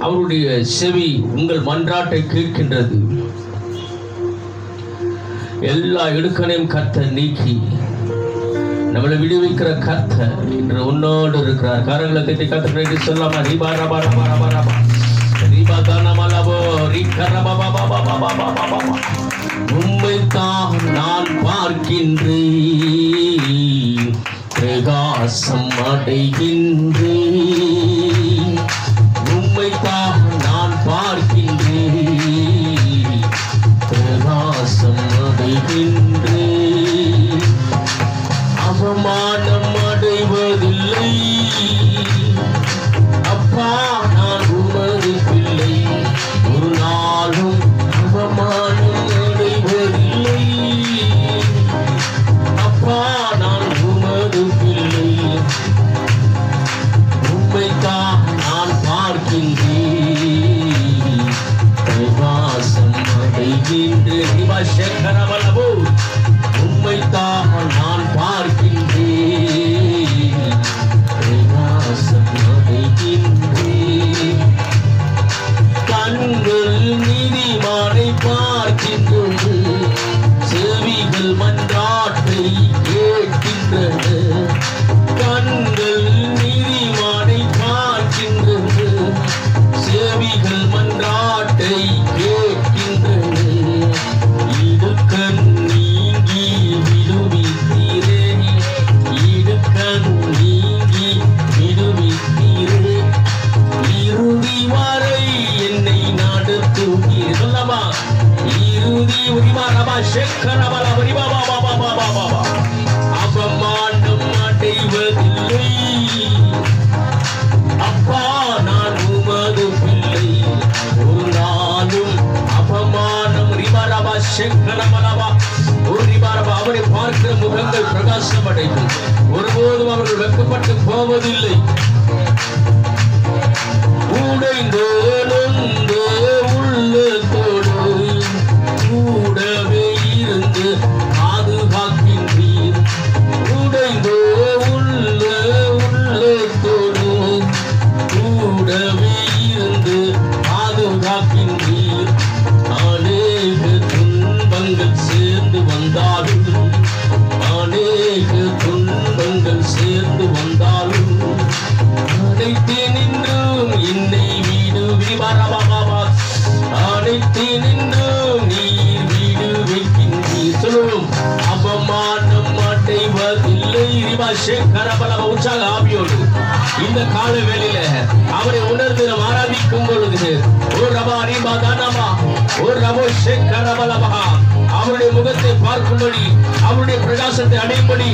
அவருடைய செவி உங்கள் மன்றாட்டை கேட்கின்றது. எல்லா இடுக்கணையும் கர்த்தர் நீக்கி நம்மளை விடுவிக்கிற கர்த்தர் இன்று உன்னோடு இருக்கிறார். கரங்களை தட்டி கர்த்தர் சொல்லாமா? ரீபா ரபா ரபா ரபா ரபா ரீபா தானமலபோ ரீகரபா. உம்மைத்தான் நான் பார்க்கின்றேன், பிரகாசம் அடைகின்றேன். உம்மைத்தான் நான் பார்க்கின்றேன், பிரகாசம் அடைகின்றேன். அவமானம் அடைவதில்லை அப்பா, நான் உமது பிள்ளை. ஒரு நாளும் அவமானம் அடைவதில்லை அப்பா, நான் உமது பிள்ளை. உம்மைத்தான் நான் பார்க்கின்றேன், பிரகாசம் அடைகின்றேன். உம்மைத்தான் நான் பார்க்கின்றேன், பிரகாசம் அடைகின்றேன். கண்கள் நீதிமானை பார்க்கின்றது, செவிகள் மன்றாட்டை கேட்கின்றன. கண்கள் நீதிமானை பார்க்கின்றது, செவிகள் மன்றாட்டை கேட்கின்றன. இடுக்கண் நீங்கி விடுவித்தீரே, இடுக்கண் நீங்கி விடுவித்தீரே. இறுதி வரை என்னை நடத்துவீர். சொல்லமா? இறுதி அவமானம் அடைவதில்லை அப்பா, நான் உமது பிள்ளை. ஒரு நாளும் அவமானம் ரிபாரபா செக்கரபலபா ஒரு ரிபாரபா. அவரை பார்க்கிற முகங்கள் பிரகாசம் அடைக்கும். ஒருபோதும் அவர்கள் வெட்கப்பட்டு போவதில்லை. உடைந்து நொந்து உள்ளத்தோடு கூடவே இருந்து பாதுகாக்கின்றீர். உடைந்து உள்ளத்தோடு கூடவே இருந்து பாதுகாக்கின்றீர். அநேக துன்பங்கள் சேர்ந்து வந்தாலும், அநேக துன்பங்கள் சேர்ந்து வந்தாலும் அனைத்து நின்றும் என்னை விடுவிப்பாரபாபா. அனைத்து நின்றும் நீர் விடுவிக்கின்றீர். சொல்லுவோம். அவமானம் அடைவதில்லை. உற்சாக ஆவியோடு இந்த கால வேளையில அவரை உணர்ந்து நாம் ஆராதிக்கும் பொழுது அவருடைய முகத்தை பார்க்கும்படி, அவருடைய பிரகாசத்தை அடையும்படி